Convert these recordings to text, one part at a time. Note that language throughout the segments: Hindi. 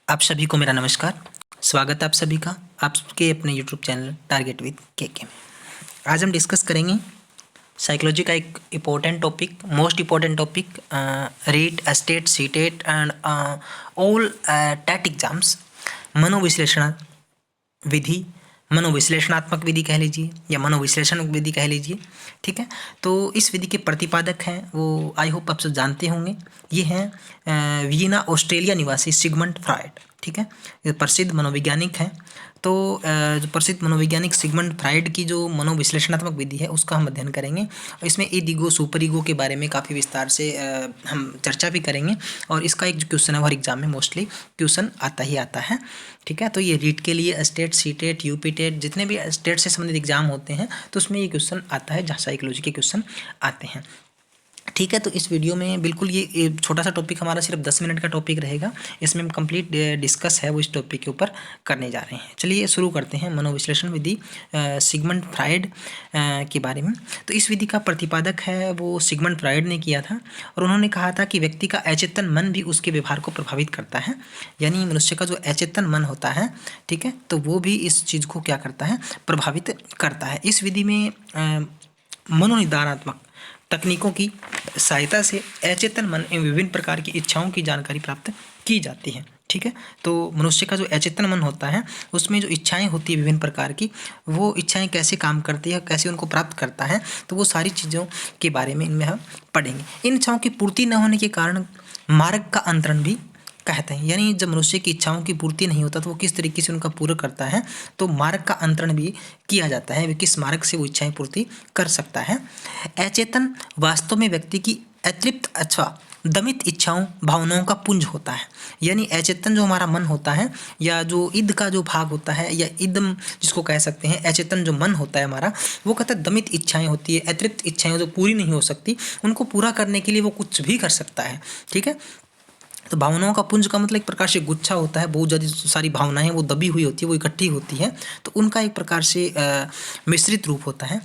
आप सभी को मेरा नमस्कार। स्वागत है आप सभी का आपके अपने यूट्यूब चैनल टारगेट विद के में। आज हम डिस्कस करेंगे साइकोलॉजी का एक important topic, most important topic, REET state CTET and all TET exams, मनोविश्लेषण विधि, मनोविश्लेषणात्मक विधि कह लीजिए या मनोविश्लेषण विधि कह लीजिए। ठीक है, तो इस विधि के प्रतिपादक हैं वो आई होप आप सब जानते होंगे। ये हैं वियना ऑस्ट्रेलिया निवासी सिगमंड फ्रायड। ठीक है, ये प्रसिद्ध मनोवैज्ञानिक हैं। तो जो प्रसिद्ध मनोवैज्ञानिक सिगमंड फ्रायड की जो मनोविश्लेषणात्मक विधि है उसका हम अध्ययन करेंगे और इसमें ईद ईगो सुपर ईगो के बारे में काफ़ी विस्तार से हम चर्चा भी करेंगे। और इसका एक जो क्वेश्चन है वो हर एग्जाम में मोस्टली क्वेश्चन आता ही आता है। ठीक है, तो ये रीट के लिए स्टेट सीटेट यूपी टेट जितने भी स्टेट से संबंधित एग्जाम होते हैं तो उसमें ये क्वेश्चन आता है जहाँ साइकोलॉजी के क्वेश्चन आते हैं। ठीक है, तो इस वीडियो में बिल्कुल ये छोटा सा टॉपिक हमारा सिर्फ 10 मिनट का टॉपिक रहेगा। इसमें हम कंप्लीट डिस्कस है वो इस टॉपिक के ऊपर करने जा रहे हैं। चलिए शुरू करते हैं मनोविश्लेषण विधि सिगमंड फ्रायड के बारे में। तो इस विधि का प्रतिपादक है वो सिगमंड फ्रायड ने किया था और उन्होंने कहा था कि व्यक्ति का अचेतन मन भी उसके व्यवहार को प्रभावित करता है। यानी मनुष्य का जो अचेतन मन होता है, ठीक है, तो वो भी इस चीज़ को क्या करता है, प्रभावित करता है। इस विधि में मनोनिदानात्मक तकनीकों की सहायता से अचेतन मन एवं विभिन्न प्रकार की इच्छाओं की जानकारी प्राप्त की जाती है। ठीक है, तो मनुष्य का जो अचेतन मन होता है उसमें जो इच्छाएं होती है विभिन्न प्रकार की, वो इच्छाएं कैसे काम करती है, कैसे उनको प्राप्त करता है, तो वो सारी चीज़ों के बारे में इनमें हम पढ़ेंगे। इन इच्छाओं की पूर्ति न होने के कारण मार्ग का अंतरण भी कहते हैं। यानी जब मनुष्य की इच्छाओं की पूर्ति नहीं होता तो वो किस तरीके से उनका पूरा करता है, तो मार्ग का अंतरण भी किया जाता है, किस मार्ग से वो इच्छाएं पूर्ति कर सकता है। अचेतन वास्तव में व्यक्ति की अतृप्त अथवा दमित इच्छाओं भावनाओं का पुंज होता है। यानी अचेतन जो हमारा मन होता है या जो ईद का जो भाग होता है या ईदम जिसको कह सकते हैं, अचेतन जो मन होता है हमारा, वो कहता है दमित इच्छाएं होती है, अतृप्त इच्छाएं जो पूरी नहीं हो सकती, उनको पूरा करने के लिए वो कुछ भी कर सकता है। ठीक है, तो भावनाओं का पुंज का मतलब एक प्रकार से गुच्छा होता है, बहुत ज़्यादा सारी भावनाएं वो दबी हुई होती है, वो इकट्ठी होती है, तो उनका एक प्रकार से मिश्रित रूप होता है।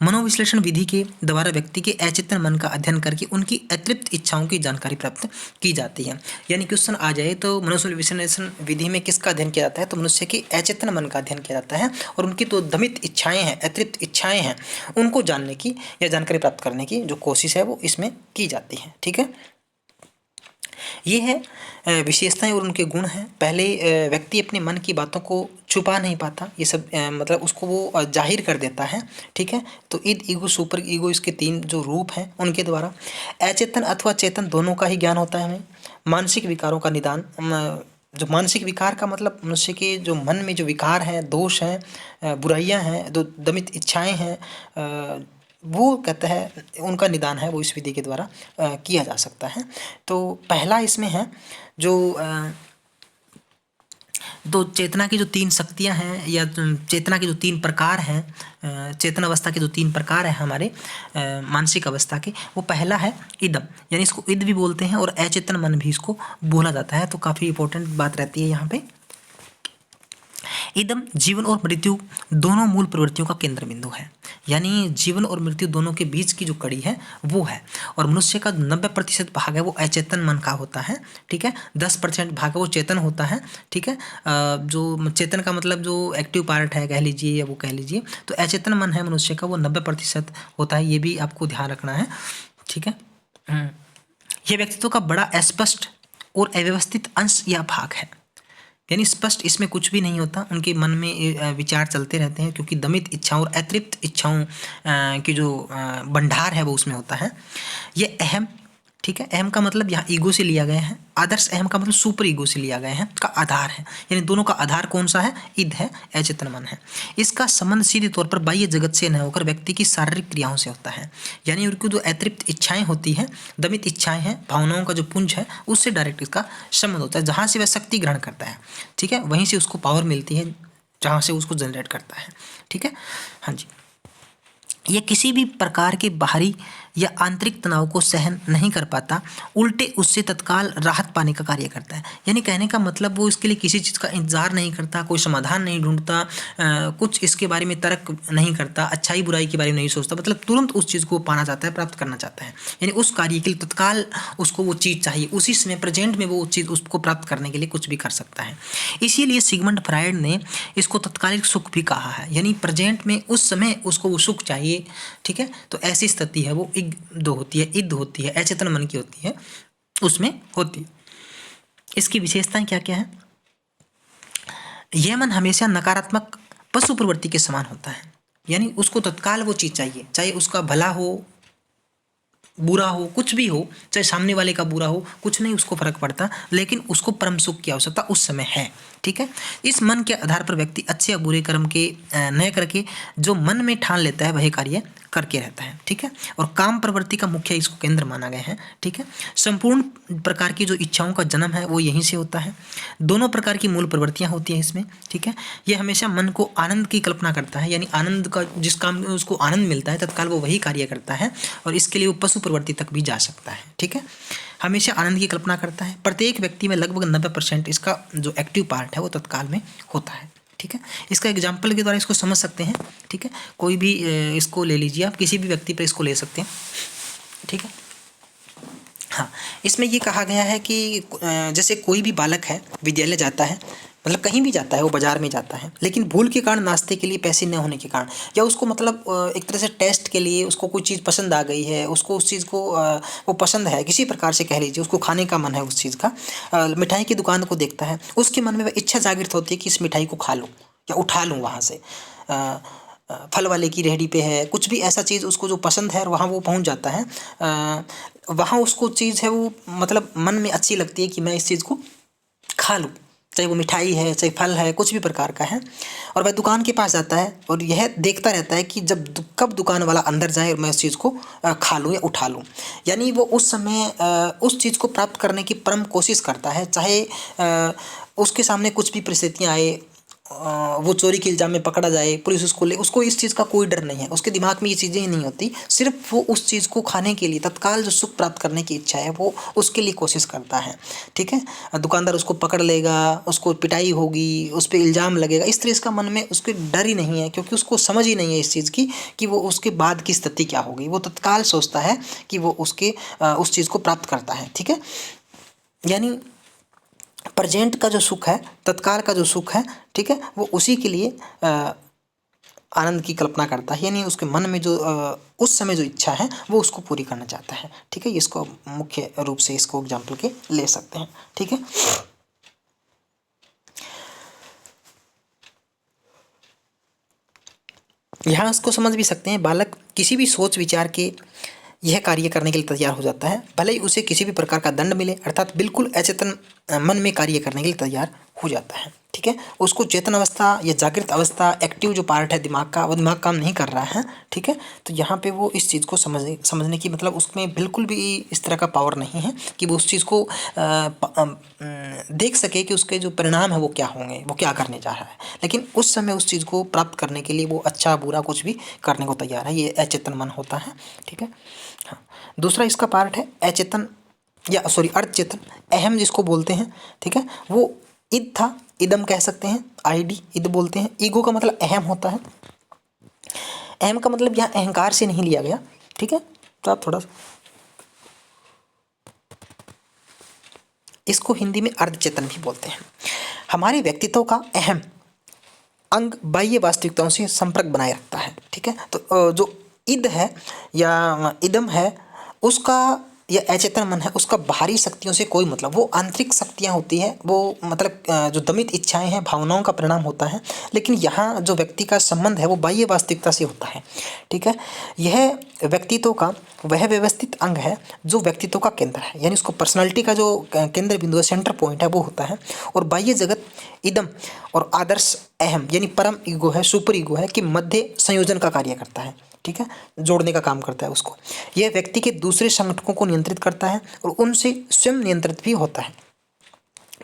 मनोविश्लेषण विधि के द्वारा व्यक्ति के अचेतन मन का अध्ययन करके उनकी अतृप्त इच्छाओं की जानकारी प्राप्त की जाती है। यानी क्वेश्चन आ जाए तो मनोविश्लेषण विधि में किसका अध्ययन किया जाता है, तो मनुष्य के अचेतन मन का अध्ययन किया जाता है और उनकी तो दमित इच्छाएँ हैं, अतृप्त इच्छाएँ हैं, उनको जानने की या जानकारी प्राप्त करने की जो कोशिश है वो इसमें की जाती है। ठीक है, ये है विशेषताएं और उनके गुण हैं। पहले व्यक्ति अपने मन की बातों को छुपा नहीं पाता, ये सब मतलब उसको वो जाहिर कर देता है। ठीक है, तो ईद ईगो सुपर ईगो इसके 3 जो रूप हैं उनके द्वारा अचेतन अथवा चेतन दोनों का ही ज्ञान होता है हमें। मानसिक विकारों का निदान, जो मानसिक विकार का मतलब मनुष्य के जो मन में जो विकार हैं, दोष हैं, बुराइयां हैं, जो दमित इच्छाएं हैं, वो कहता है उनका निदान है वो इस विधि के द्वारा किया जा सकता है। तो पहला इसमें है जो तो चेतना की जो 3 शक्तियां हैं या चेतना के जो 3 प्रकार हैं, चेतना अवस्था के जो 3 प्रकार हैं हमारे मानसिक अवस्था के, वो पहला है इदम, यानी इसको इद भी बोलते हैं और अचेतन मन भी इसको बोला जाता है। तो काफ़ी इंपॉर्टेंट बात रहती है यहाँ पे। इदम जीवन और मृत्यु दोनों मूल प्रवृत्तियों का केंद्र बिंदु है। यानी जीवन और मृत्यु दोनों के बीच की जो कड़ी है वो है, और मनुष्य का 90% भाग है वो अचेतन मन का होता है। ठीक है, 10% भाग है वो चेतन होता है। ठीक है, जो चेतन का मतलब जो एक्टिव पार्ट है कह लीजिए या वो कह लीजिए, तो अचेतन मन है मनुष्य का वो 90% होता है, ये भी आपको ध्यान रखना है। ठीक है, यह व्यक्तित्व का बड़ा अस्पष्ट और अव्यवस्थित अंश या भाग है। यानी स्पष्ट इसमें कुछ भी नहीं होता, उनके मन में विचार चलते रहते हैं क्योंकि दमित इच्छाओं और अतृप्त इच्छाओं की जो भंडार है वो उसमें होता है। ये अहम, ठीक है, अहम का मतलब यहाँ ईगो से लिया गया है, आदर्श अहम का मतलब सुपर ईगो से लिया गया है, का आधार है। यानी दोनों का आधार कौन सा है, ईद है, अचेतन मन है। इसका संबंध सीधे तौर पर बाह्य जगत से न होकर व्यक्ति की शारीरिक क्रियाओं से होता है। यानी उनकी जो अतृप्त इच्छाएं होती हैं, दमित इच्छाएं हैं, भावनाओं का जो पुंज है, उससे डायरेक्ट इसका संबंध होता है। जहाँ से वह शक्ति ग्रहण करता है, ठीक है, वहीं से उसको पावर मिलती है, जहाँ से उसको जनरेट करता है। ठीक है, हाँ जी, ये किसी भी प्रकार के बाहरी या आंतरिक तनाव को सहन नहीं कर पाता, उल्टे उससे तत्काल राहत पाने का कार्य करता है। यानी कहने का मतलब वो इसके लिए किसी चीज़ का इंतजार नहीं करता, कोई समाधान नहीं ढूंढता, कुछ इसके बारे में तर्क नहीं करता, अच्छाई बुराई के बारे में नहीं सोचता, मतलब तुरंत उस चीज़ को पाना चाहता है, प्राप्त करना चाहता है। यानी उस कार्य के लिए तत्काल उसको वो चीज़ चाहिए, उसी समय प्रेजेंट में वो चीज़ उसको प्राप्त करने के लिए कुछ भी कर सकता है। इसीलिए सिगमंड फ्रायड ने इसको तत्कालिक सुख भी कहा है। यानी प्रेजेंट में उस समय उसको वो सुख चाहिए, ठीक है। तो ऐसी स्थिति है वो इग्ध होती है, इद्ध होती है, अचेतन मन की होती है, उसमें होती है। इसकी विशेषताएं क्या क्या है? यह मन हमेशा नकारात्मक पशु प्रवृत्ति के समान होता है। यानी उसको तत्काल वो चीज़ चाहिए, चाहे उसका भला हो, बुरा हो, कुछ भी हो, चाहे सामने वाले का बुरा हो, कुछ नहीं उसको फर्क पड़ता, लेकिन उसको परम सुख की आवश्यकता उस समय है, ठीक है। इस मन के आधार पर व्यक्ति अच्छे या बुरे कर्म के न करके जो मन में ठान लेता है वही कार्य करके रहता है, ठीक है। और काम प्रवृत्ति का मुख्य इसको केंद्र माना गया है, ठीक है। संपूर्ण प्रकार की जो इच्छाओं का जन्म है वो यहीं से होता है। दोनों प्रकार की मूल प्रवृत्तियां होती हैं इसमें, ठीक है। ये हमेशा मन को आनंद की कल्पना करता है, यानी आनंद का जिस काम में उसको आनंद मिलता है तत्काल वो वही कार्य करता है, और इसके लिए वो पशु प्रवृत्ति तक भी जा सकता है, ठीक है। हमेशा आनंद की कल्पना करता है। प्रत्येक व्यक्ति में लगभग 90% इसका जो एक्टिव पार्ट है वो तत्काल में होता है, ठीक है। इसका एग्जाम्पल के द्वारा इसको समझ सकते हैं, ठीक है। कोई भी इसको ले लीजिए, आप किसी भी व्यक्ति पर इसको ले सकते हैं, ठीक है। हाँ, इसमें ये कहा गया है कि जैसे कोई भी बालक है, विद्यालय जाता है, मतलब कहीं भी जाता है, वो बाजार में जाता है, लेकिन भूल के कारण नाश्ते के लिए पैसे न होने के कारण, या उसको मतलब एक तरह से टेस्ट के लिए उसको कोई चीज़ पसंद आ गई है, उसको उस चीज़ को वो पसंद है, किसी प्रकार से कह लीजिए, उसको खाने का मन है उस चीज़ का, मिठाई की दुकान को देखता है, उसके मन में वह इच्छा जागृत होती है कि इस मिठाई को खा लूँ या उठा लूँ वहाँ से। फल वाले की रेहड़ी पे है, कुछ भी ऐसा चीज़ उसको जो पसंद है और वहाँ वो पहुँच जाता है, वहाँ उसको चीज़ है वो मतलब मन में अच्छी लगती है कि मैं इस चीज़ को खा लूँ, चाहे वो मिठाई है, चाहे फल है, कुछ भी प्रकार का है, और वह दुकान के पास जाता है और यह देखता रहता है कि कब दुकान वाला अंदर जाए और मैं उस चीज़ को खा लूँ या उठा लूँ। यानी वो उस समय उस चीज़ को प्राप्त करने की परम कोशिश करता है, चाहे उसके सामने कुछ भी परिस्थितियाँ आए, वो चोरी के इल्ज़ाम में पकड़ा जाए, पुलिस उसको ले, उसको इस चीज़ का कोई डर नहीं है, उसके दिमाग में ये चीज़ें ही नहीं होती, सिर्फ वो उस चीज़ को खाने के लिए तत्काल जो सुख प्राप्त करने की इच्छा है वो उसके लिए कोशिश करता है, ठीक है। दुकानदार उसको पकड़ लेगा, उसको पिटाई होगी, उस पर इल्ज़ाम लगेगा, इस तरह इसका मन में उसके डर ही नहीं है, क्योंकि उसको समझ ही नहीं है इस चीज़ की कि वो उसके बाद की स्थिति क्या होगी। वो तत्काल सोचता है कि वो उस चीज़ को प्राप्त करता है, ठीक है। यानी प्रेजेंट का जो सुख है, तत्काल का जो सुख है, ठीक है, वो उसी के लिए आनंद की कल्पना करता है, यानी उसके मन में जो उस समय जो इच्छा है वो उसको पूरी करना चाहता है, ठीक है। इसको मुख्य रूप से इसको एग्जाम्पल के ले सकते हैं, ठीक है। यहाँ उसको समझ भी सकते हैं, बालक किसी भी सोच विचार के यह कार्य करने के लिए तैयार हो जाता है, भले ही उसे किसी भी प्रकार का दंड मिले, अर्थात बिल्कुल अचेतन मन में कार्य करने के लिए तैयार हो जाता है, ठीक है। उसको चेतन अवस्था या जागृत अवस्था, एक्टिव जो पार्ट है दिमाग का, वो दिमाग काम नहीं कर रहा है, ठीक है। तो यहाँ पे वो इस चीज़ को समझने की मतलब उसमें बिल्कुल भी इस तरह का पावर नहीं है कि वो उस चीज़ को देख सके कि उसके जो परिणाम है वो क्या होंगे, वो क्या करने जा रहा है, लेकिन उस समय उस चीज़ को प्राप्त करने के लिए वो अच्छा बुरा कुछ भी करने को तैयार है, ये अचेतन मन होता है, ठीक है। हाँ, दूसरा इसका पार्ट है अचेतन या सॉरी अर्धचेतन, अहम जिसको बोलते हैं, ठीक है। वो इद था, इदम कह सकते हैं, आईडी इद बोलते हैं। ईगो का मतलब अहम होता है, अहम का मतलब यहाँ अहंकार से नहीं लिया गया, ठीक है। तो आप थोड़ा सा इसको हिंदी में अर्धचेतन भी बोलते हैं। हमारे व्यक्तित्व का अहम अंग बाह्य वास्तविकताओं से संपर्क बनाए रखता है, ठीक है। तो जो इद है या इदम है उसका या अचेतन मन है उसका बाहरी शक्तियों से कोई मतलब, वो आंतरिक शक्तियाँ होती है, वो मतलब जो दमित इच्छाएं हैं, भावनाओं का परिणाम होता है, लेकिन यहाँ जो व्यक्ति का संबंध है वो बाह्य वास्तविकता से होता है, ठीक है। यह व्यक्तित्व का वह व्यवस्थित अंग है जो व्यक्तित्व का केंद्र है, यानी उसको पर्सनालिटी का जो केंद्र बिंदु है, सेंटर पॉइंट है वो होता है। और बाह्य जगत इदम और आदर्श अहम यानी परम ईगो है, सुपर ईगो है कि मध्य संयोजन का कार्य करता है, ठीक है, जोड़ने का काम करता है उसको। यह व्यक्ति के दूसरे संगठनों को नियंत्रित करता है और उनसे स्वयं नियंत्रित भी होता है।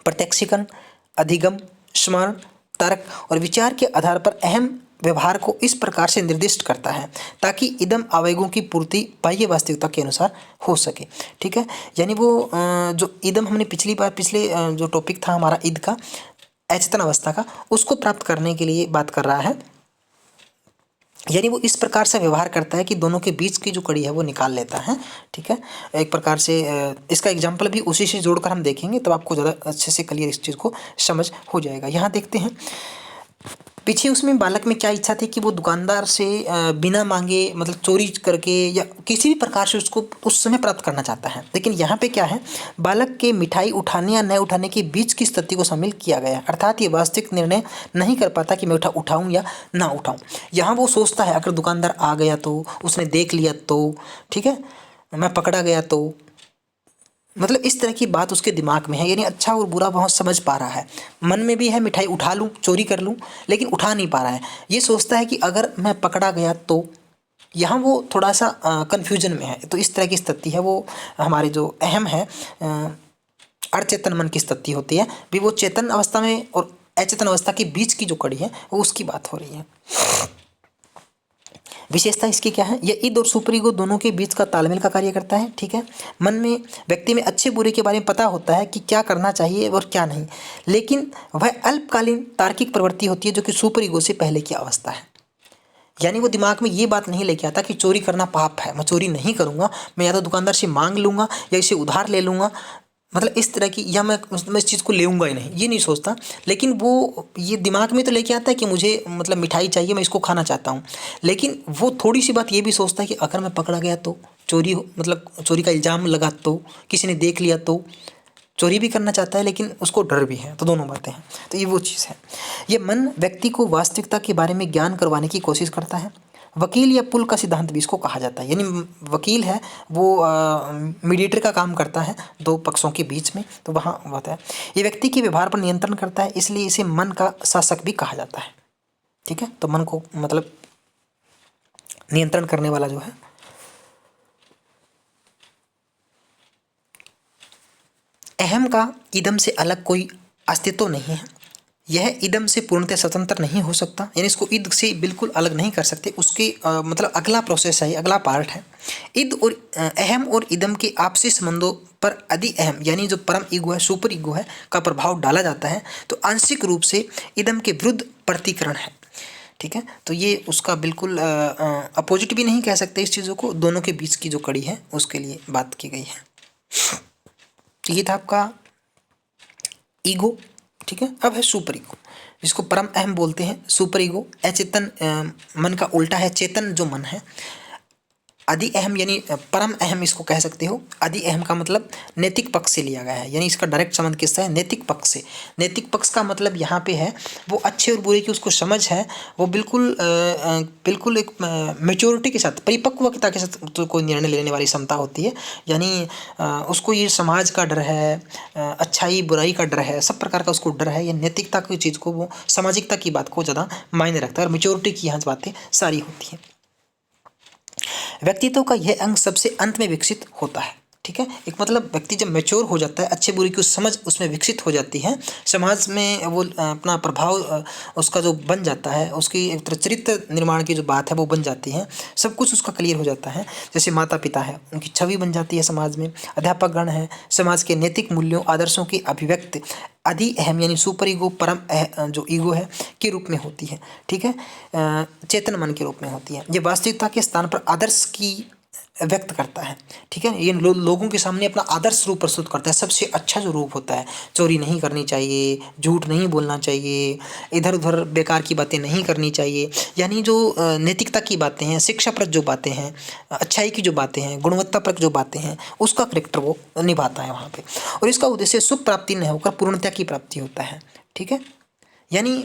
प्रत्यक्षीकरण, अधिगम, स्मरण, तर्क और विचार के आधार पर अहम व्यवहार को इस प्रकार से निर्दिष्ट करता है ताकि इदम आवेगों की पूर्ति बाह्य वास्तविकता के अनुसार हो सके। ठीक है, यानी वो जो इदम हमने पिछले जो टॉपिक था हमारा ईद का, अचेतन अवस्था का, उसको प्राप्त करने के लिए बात कर रहा है। यानी वो इस प्रकार से व्यवहार करता है कि दोनों के बीच की जो कड़ी है वो निकाल लेता है। ठीक है, एक प्रकार से इसका एग्जाम्पल भी उसी से जोड़कर हम देखेंगे तब आपको ज़्यादा अच्छे से क्लियर इस चीज़ को समझ हो जाएगा। यहाँ देखते हैं पीछे उसमें बालक में क्या इच्छा थी कि वो दुकानदार से बिना मांगे मतलब चोरी करके या किसी भी प्रकार से उसको उस समय प्राप्त करना चाहता है। लेकिन यहाँ पे क्या है, बालक के मिठाई उठाने या न उठाने के बीच की स्थिति को शामिल किया गया है, अर्थात ये वास्तविक निर्णय नहीं कर पाता कि मैं उठाऊँ या ना उठाऊँ। यहाँ वो सोचता है अगर दुकानदार आ गया तो, उसने देख लिया तो, ठीक है, मैं पकड़ा गया तो, मतलब इस तरह की बात उसके दिमाग में है। यानी अच्छा और बुरा बहुत समझ पा रहा है, मन में भी है मिठाई उठा लूँ, चोरी कर लूँ, लेकिन उठा नहीं पा रहा है। ये सोचता है कि अगर मैं पकड़ा गया तो, यहाँ वो थोड़ा सा कन्फ्यूजन में है। तो इस तरह की स्थिति है, वो हमारे जो अहम है अचेतन मन की स्थिति होती है। भी वो चेतन अवस्था में और अचेतन अवस्था के बीच की जो कड़ी है वो उसकी बात हो रही है। विशेषता इसकी क्या है, यह ईद और सुपर ईगो दोनों के बीच का तालमेल का कार्य करता है। ठीक है, मन में व्यक्ति में अच्छे बुरे के बारे में पता होता है कि क्या करना चाहिए और क्या नहीं, लेकिन वह अल्पकालीन तार्किक प्रवृत्ति होती है जो कि सुपर ईगो से पहले की अवस्था है। यानी वो दिमाग में ये बात नहीं लेके आता कि चोरी करना पाप है, मैं चोरी नहीं करूँगा, मैं या तो दुकानदार से मांग लूँगा या इसे उधार ले लूँगा, मतलब इस तरह की, या मैं इस चीज़ को लेऊंगा ही नहीं, ये नहीं सोचता। लेकिन वो ये दिमाग में तो लेके आता है कि मुझे मतलब मिठाई चाहिए, मैं इसको खाना चाहता हूँ। लेकिन वो थोड़ी सी बात ये भी सोचता है कि अगर मैं पकड़ा गया तो, मतलब चोरी का इल्ज़ाम लगा तो, किसी ने देख लिया तो, चोरी भी करना चाहता है लेकिन उसको डर भी है। तो दोनों बातें हैं। तो ये वो चीज़ है, ये मन व्यक्ति को वास्तविकता के बारे में ज्ञान करवाने की कोशिश करता है। वकील या पुल का सिद्धांत भी इसको कहा जाता है। यानी वकील है वो मीडिएटर का काम करता है दो पक्षों के बीच में। तो वहाँ होता है, ये व्यक्ति के व्यवहार पर नियंत्रण करता है, इसलिए इसे मन का शासक भी कहा जाता है। ठीक है, तो मन को मतलब नियंत्रण करने वाला जो है। अहम का इदम से अलग कोई अस्तित्व नहीं है, यह इदम से पूर्णतः स्वतंत्र नहीं हो सकता। यानी इसको ईद से बिल्कुल अलग नहीं कर सकते, उसके मतलब अगला प्रोसेस है, अगला पार्ट है। ईद और अहम और इदम के आपसी संबंधों पर अधि अहम यानी जो परम ईगो है, सुपर ईगो है, का प्रभाव डाला जाता है, तो आंशिक रूप से इदम के विरुद्ध प्रतिकरण है। ठीक है, तो ये उसका बिल्कुल अपोजिट भी नहीं कह सकते इस चीज़ों को, दोनों के बीच की जो कड़ी है उसके लिए बात की गई है। तो ये था आपका ईगो। ठीक है, अब है सुपर ईगो, जिसको परम अहम बोलते हैं। सुपर ईगो अचेतन मन का उल्टा है, चेतन जो मन है। अधि अहम यानी परम अहम इसको कह सकते हो। अधि अहम का मतलब नैतिक पक्ष से लिया गया है, यानी इसका डायरेक्ट संबंध किससे है, नैतिक पक्ष से। नैतिक पक्ष का मतलब यहाँ पे है वो अच्छे और बुरे की उसको समझ है, वो बिल्कुल एक मेच्योरिटी के साथ, परिपक्वता के साथ तो कोई निर्णय लेने वाली क्षमता होती है। यानी उसको ये समाज का डर है, अच्छाई बुराई का डर है, सब प्रकार का उसको डर है। ये नैतिकता की चीज़ को, वो सामाजिकता की बात को ज़्यादा मायने रखता है, और मेच्योरिटी की यहाँ बातें सारी होती हैं। व्यक्तित्व का यह अंग सबसे अंत में विकसित होता है। ठीक है, एक मतलब व्यक्ति जब मैच्योर हो जाता है, अच्छे बुरे की समझ उसमें विकसित हो जाती है, समाज में वो अपना प्रभाव उसका जो बन जाता है, उसकी एक तरह चरित्र निर्माण की जो बात है वो बन जाती है, सब कुछ उसका क्लियर हो जाता है। जैसे माता पिता है, उनकी छवि बन जाती है समाज में, अध्यापक गण है, समाज के नैतिक मूल्यों आदर्शों की अभिव्यक्ति अधि अहम यानी सुपर ईगो परम जो ईगो है के रूप में होती है। ठीक है, चेतन मन के रूप में होती है। ये वास्तविकता के स्थान पर आदर्श की व्यक्त करता है। ठीक है, ये लोगों के सामने अपना आदर्श रूप प्रस्तुत करता है, सबसे अच्छा जो रूप होता है। चोरी नहीं करनी चाहिए, झूठ नहीं बोलना चाहिए, इधर उधर बेकार की बातें नहीं करनी चाहिए, यानी जो नैतिकता की बातें हैं, शिक्षाप्रद जो बातें हैं, अच्छाई की जो बातें हैं, गुणवत्ताप्रद जो बातें हैं, उसका करेक्टर वो निभाता है वहाँ पे। और इसका उद्देश्य सुख प्राप्ति नहीं होकर पूर्णता की प्राप्ति होता है। ठीक है, यानी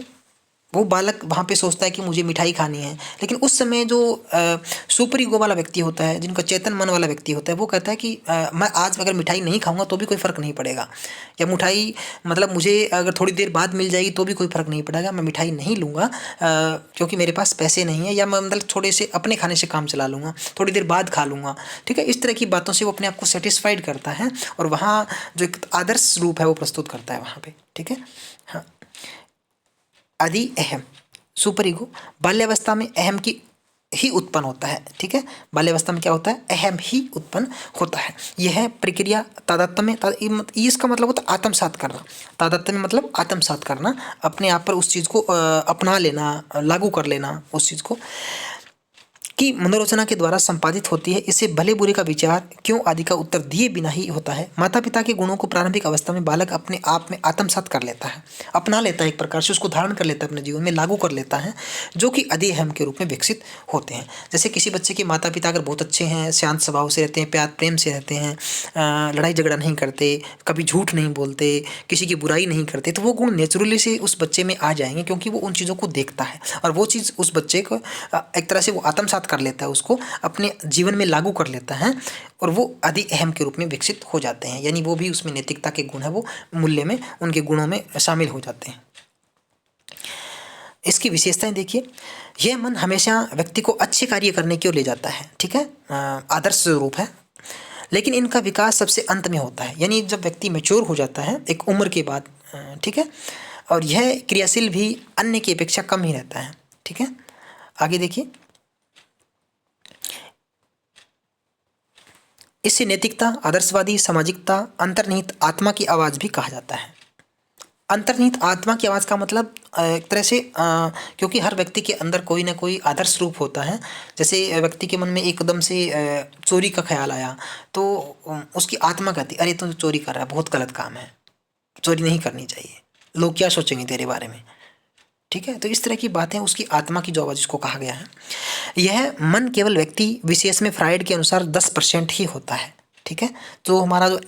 वो बालक वहाँ पे सोचता है कि मुझे मिठाई खानी है, लेकिन उस समय जो सुपर ईगो वाला व्यक्ति होता है, जिनका चेतन मन वाला व्यक्ति होता है, वो कहता है कि मैं आज अगर मिठाई नहीं खाऊंगा तो भी कोई फ़र्क नहीं पड़ेगा, या मिठाई मतलब मुझे अगर थोड़ी देर बाद मिल जाएगी तो भी कोई फ़र्क नहीं पड़ेगा, मैं मिठाई नहीं लूँगा क्योंकि मेरे पास पैसे नहीं है, या मैं मतलब थोड़े से अपने खाने से काम चला लूँगा, थोड़ी देर बाद खा लूँगा। ठीक है, इस तरह की बातों से वो अपने आप को सेटिस्फाइड करता है, और वहाँ जो एक आदर्श रूप है वो प्रस्तुत करता है वहाँ पर। ठीक है, हाँ। अधि अहम सुपर ईगो बाल्यावस्था में अहम की ही उत्पन्न होता है। ठीक है, बाल्यावस्था में क्या होता है, अहम ही उत्पन्न होता है। यह प्रक्रिया तादात्म्य इसका मतलब होता है आत्मसात करना। तादात्म्य मतलब आत्मसात करना, अपने आप पर उस चीज़ को अपना लेना, लागू कर लेना उस चीज़ को, की मनोरचना के द्वारा संपादित होती है। इसे भले बुरे का विचार क्यों आदि का उत्तर दिए बिना ही होता है। माता पिता के गुणों को प्रारंभिक अवस्था में बालक अपने आप में आत्मसात कर लेता है, अपना लेता है, एक प्रकार से उसको धारण कर लेता है, अपने जीवन में लागू कर लेता है, जो कि अधि अहम के रूप में विकसित होते हैं। जैसे किसी बच्चे के माता पिता अगर बहुत अच्छे हैं, शांत स्वभाव से रहते हैं, प्यार प्रेम से रहते हैं, लड़ाई झगड़ा नहीं करते, कभी झूठ नहीं बोलते, किसी की बुराई नहीं करते, तो वो गुण नेचुरली से उस बच्चे में आ जाएंगे, क्योंकि वो उन चीज़ों को देखता है और वो चीज़ उस बच्चे को एक तरह से वो आत्मसात कर लेता है, उसको अपने जीवन में लागू कर लेता है और वो अधि अहम के रूप में विकसित हो जाते हैं। यानी वो भी उसमें नैतिकता के गुण है, वो मूल्य में उनके गुणों में शामिल हो जाते हैं। इसकी विशेषताएं देखिए, यह मन हमेशा व्यक्ति को अच्छे कार्य करने की ओर ले जाता है। ठीक है, आदर्श रूप है, लेकिन इनका विकास सबसे अंत में होता है, यानी जब व्यक्ति मैच्योर हो जाता है एक उम्र के बाद। ठीक है, और यह क्रियाशील भी अन्य की अपेक्षा कम ही रहता है। ठीक है, आगे देखिए, इसे नैतिकता, आदर्शवादी, सामाजिकता, अंतर्निहित आत्मा की आवाज़ भी कहा जाता है। अंतर्निहित आत्मा की आवाज़ का मतलब एक तरह से क्योंकि हर व्यक्ति के अंदर कोई ना कोई आदर्श रूप होता है। जैसे व्यक्ति के मन में एकदम से चोरी का ख्याल आया, तो उसकी आत्मा कहती अरे तू चोरी कर रहा है, बहुत गलत काम है, चोरी नहीं करनी चाहिए, लोग क्या सोचेंगे तेरे बारे में। ठीक है, तो इस तरह की बातें उसकी आत्मा की जो आवाज़, जिसको कहा गया है। यह मन केवल व्यक्ति विशेष में फ्राइड के अनुसार 10% ही होता है। ठीक है, तो हमारा जो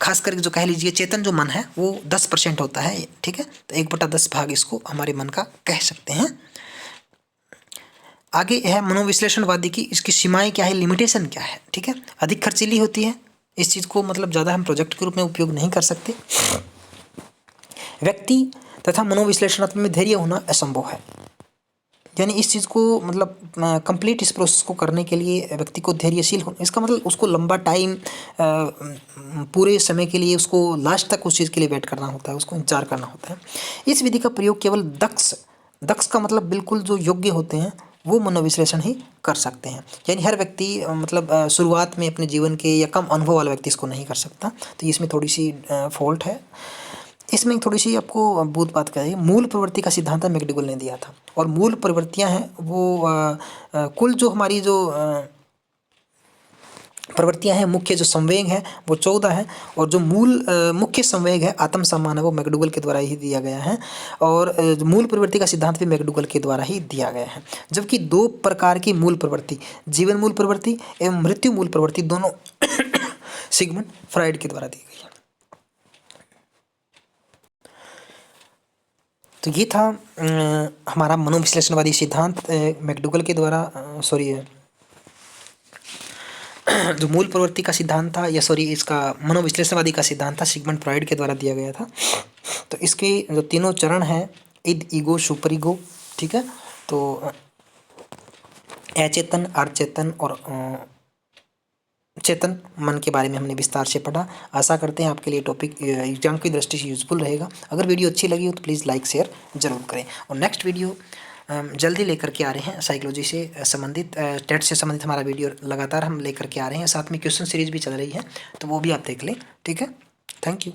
खास करके जो कह लीजिए चेतन जो मन है वो 10% होता है। ठीक है, तो 1/10 भाग इसको हमारे मन का कह सकते हैं। आगे है मनोविश्लेषणवादी की, इसकी सीमाएं क्या है, लिमिटेशन क्या है। ठीक है, अधिक खर्चीली होती है, इस चीज़ को मतलब ज़्यादा हम प्रोजेक्ट के रूप में उपयोग नहीं कर सकते। व्यक्ति तथा मनोविश्लेषणात्मक में धैर्य होना असंभव है, यानी इस चीज़ को मतलब कंप्लीट इस प्रोसेस को करने के लिए व्यक्ति को धैर्यशील हो, इसका मतलब उसको लंबा टाइम पूरे समय के लिए उसको लास्ट तक उस चीज़ के लिए वेट करना होता है, उसको इंतजार करना होता है। इस विधि का प्रयोग केवल दक्ष का मतलब बिल्कुल जो योग्य होते हैं वो मनोविश्लेषण ही कर सकते हैं। यानी हर व्यक्ति मतलब शुरुआत में अपने जीवन के या कम अनुभव वाला व्यक्ति इसको नहीं कर सकता, तो इसमें थोड़ी सी फॉल्ट है। इसमें थोड़ी सी आपको बहुत बात करें, मूल प्रवृत्ति का सिद्धांत मैकडूगल ने दिया था, और मूल प्रवृत्तियां हैं वो कुल जो हमारी जो प्रवृत्तियां हैं, मुख्य जो संवेग है वो 14 है, और जो मूल मुख्य संवेग है आत्म सम्मान है वो मैकडूगल के द्वारा ही दिया गया है, और मूल प्रवृत्ति का सिद्धांत भी मैकडूगल के द्वारा ही दिया गया है। जबकि 2 प्रकार की मूल प्रवृत्ति, जीवन मूल प्रवृत्ति एवं मृत्यु मूल प्रवृत्ति, दोनों सिगमंड फ्राइड के द्वारा दी गई है। तो ये था हमारा मनोविश्लेषणवादी सिद्धांत मैकडूगल के द्वारा, जो मूल प्रवृत्ति का सिद्धांत था, या इसका मनोविश्लेषणवादी का सिद्धांत था, सिगमंड फ्राइड के द्वारा दिया गया था। तो इसके जो तीनों चरण हैं, इद, ईगो, सुपर ईगो। ठीक है, तो अचेतन, अर्चेतन और चेतन मन के बारे में हमने विस्तार से पढ़ा। आशा करते हैं आपके लिए टॉपिक एग्जाम की दृष्टि से यूजफुल रहेगा। अगर वीडियो अच्छी लगी हो तो प्लीज़ लाइक शेयर जरूर करें, और नेक्स्ट वीडियो जल्दी लेकर के आ रहे हैं। साइकोलॉजी से संबंधित, टेट से संबंधित हमारा वीडियो लगातार हम लेकर के आ रहे हैं, साथ में क्वेश्चन सीरीज भी चल रही है, तो वो भी आप देख लें। ठीक है, थैंक यू।